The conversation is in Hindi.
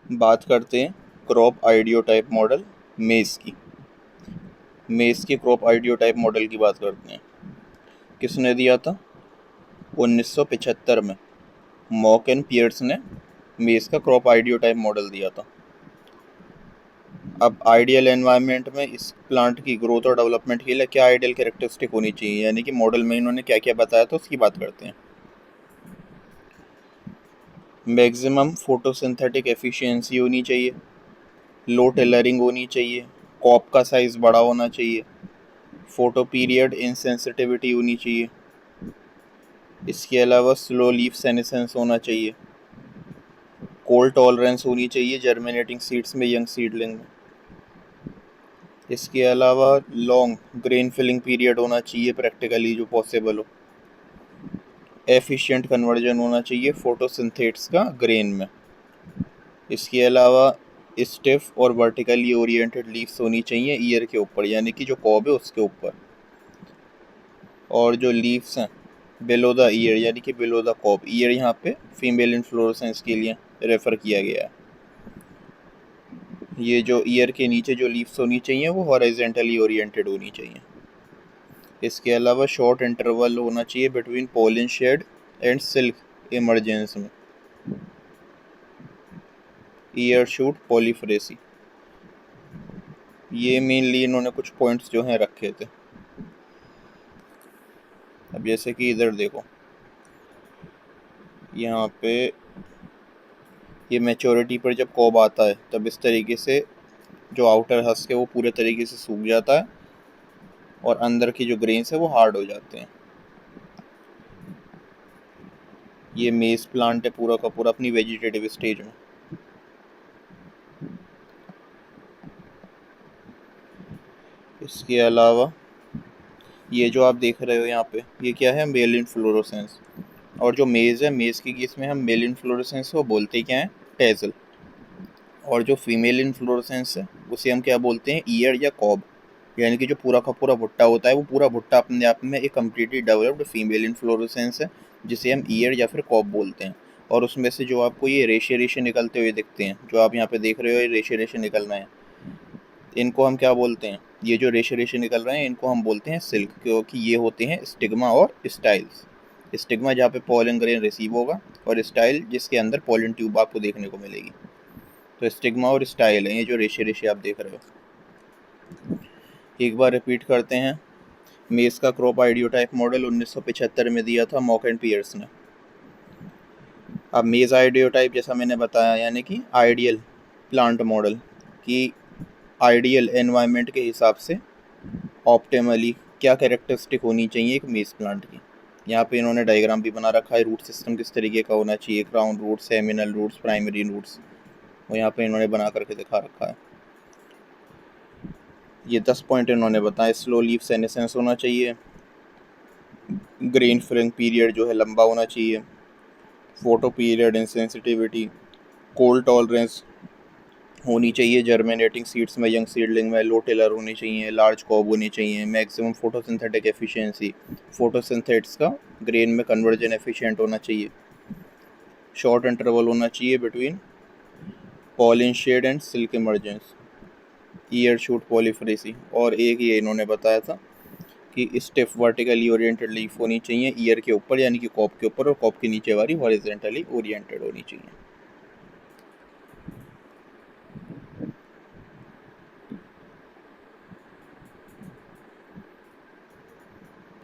बात करते हैं क्रॉप आइडियोटाइप मॉडल मेज़ की। मेज़ के क्रॉप आइडियोटाइप मॉडल की बात करते हैं। किसने दिया था? 1975 में मॉक एंड पियर्स ने मेज़ का क्रॉप आइडियोटाइप मॉडल दिया था। अब आइडियल एनवायरनमेंट में इस प्लांट की ग्रोथ और डेवलपमेंट के लिए क्या आइडियल कैरेक्टरिस्टिक होनी चाहिए, यानी कि मॉडल में इन्होंने क्या क्या बताया था उसकी बात करते हैं। मैक्सिमम फोटोसिंथेटिक एफिशिएंसी होनी चाहिए, लो टेलरिंग होनी चाहिए, कॉप का साइज़ बड़ा होना चाहिए, फोटो पीरियड इनसेंसिटिविटी होनी चाहिए, इसके अलावा स्लो लीफ सेनेसेंस होना चाहिए, कोल्ड टॉलरेंस होनी चाहिए जर्मिनेटिंग सीड्स में, यंग सीडलिंग में। इसके अलावा लॉन्ग ग्रेन फिलिंग पीरियड होना चाहिए प्रैक्टिकली जो पॉसिबल हो। एफिशिएंट कन्वर्जन होना चाहिए फोटोसिंथेट्स का ग्रेन में। इसके अलावा स्टिफ और वर्टिकली ओरिएंटेड लीव्स होनी चाहिए ईयर के ऊपर, यानी कि जो कॉब है उसके ऊपर, और जो लीव्स हैं बिलो द ईयर यानी कि बिलो द कॉब। ईयर यहाँ पे फीमेल इन्फ्लोरेसेंस के लिए रेफर किया गया है। ये जो ईयर के नीचे जो लीव्स होनी चाहिए वो हॉरिजॉन्टली ओरिएंटेड होनी चाहिए। इसके अलावा शॉर्ट इंटरवल होना चाहिए between pollen shed and silk emergence में। ईयर शूट पॉलीफ्रेसी, ये मेनली इन्होंने कुछ पॉइंट्स जो हैं रखे थे। अब जैसे कि इधर देखो, यहाँ पे ये मैच्योरिटी पर जब कॉब आता है तब इस तरीके से जो आउटर हस्क है वो पूरे तरीके से सूख जाता है और अंदर की जो ग्रेन्स है वो हार्ड हो जाते हैं। ये मेज प्लांट है पूरा का पूरा अपनी वेजिटेटिव स्टेज में। इसके अलावा ये जो आप देख रहे हो यहाँ पे, ये क्या है? Male inflorescence. और जो मेज है, मेज की केस में हम मेल इन्फ्लोरेसेंस को बोलते क्या है? टेजल। और जो फीमेल इन्फ्लोरेसेंस है उसे हम क्या बोलते हैं? ईयर या कॉब। यानी कि जो पूरा का पूरा भुट्टा होता है वो पूरा भुट्टा अपने आप में एक कम्प्लीटली डेवलप्ड फीमेल इन्फ्लोरेसेंस है, जिसे हम ईयर या फिर कॉब बोलते हैं। और उसमें से जो आपको ये रेशे रेशे निकलते हुए दिखते हैं, जो आप यहाँ पे देख रहे हो, ये रेशे रेशे निकलना है, इनको हम क्या बोलते हैं? ये जो रेशे रेशे निकल रहे हैं इनको हम बोलते हैं सिल्क, क्योंकि ये होते हैं स्टिग्मा और स्टाइल्स। स्टिग्मा जहाँ पे पॉलन ग्रेन रिसीव होगा, और स्टाइल जिसके अंदर पॉलन ट्यूब आपको देखने को मिलेगी। तो स्टिग्मा और स्टाइल है ये जो रेशे रेशे आप देख रहे हो। एक बार रिपीट करते हैं। मेज का क्रॉप आइडियोटाइप मॉडल 1975 में दिया था मॉक एंड पियर्स ने। अब मेज आइडियोटाइप जैसा मैंने बताया, यानी कि आइडियल प्लांट मॉडल की आइडियल एनवायरनमेंट के हिसाब से ऑप्टिमली क्या कैरेक्टरिस्टिक होनी चाहिए एक मेज प्लांट की। यहाँ पे इन्होंने डायग्राम भी बना रखा है, रूट सिस्टम किस तरीके का होना चाहिए, crown roots, seminal roots, primary roots, वो यहाँ पे इन्होंने बना करके दिखा रखा है। ये 10 पॉइंट इन्होंने बताए। स्लो लीफ सेनेसेंस होना चाहिए, ग्रेन फिलिंग पीरियड जो है लंबा होना चाहिए, photo period insensitivity, cold tolerance होनी चाहिए जर्मिनेटिंग सीड्स में, यंग सीडलिंग में, लो टेलर होनी चाहिए, लार्ज कॉब होनी चाहिए, मैक्सिमम फोटोसिंथेटिक एफिशिएंसी, फोटोसिंथेट्स का ग्रेन में कन्वर्जन एफिशिएंट होना चाहिए, शॉर्ट इंटरवल होना चाहिए between pollen shed and silk emergence, ear shoot पॉलीफ्रेसी, और एक ये इन्होंने बताया था कि स्टिफ वर्टिकली ओरिएंटेड लीफ होनी चाहिए ईयर के ऊपर यानी कि कॉप के ऊपर, और कॉप के नीचे वाली हॉरिजॉन्टली ओरिएंटेड होनी चाहिए।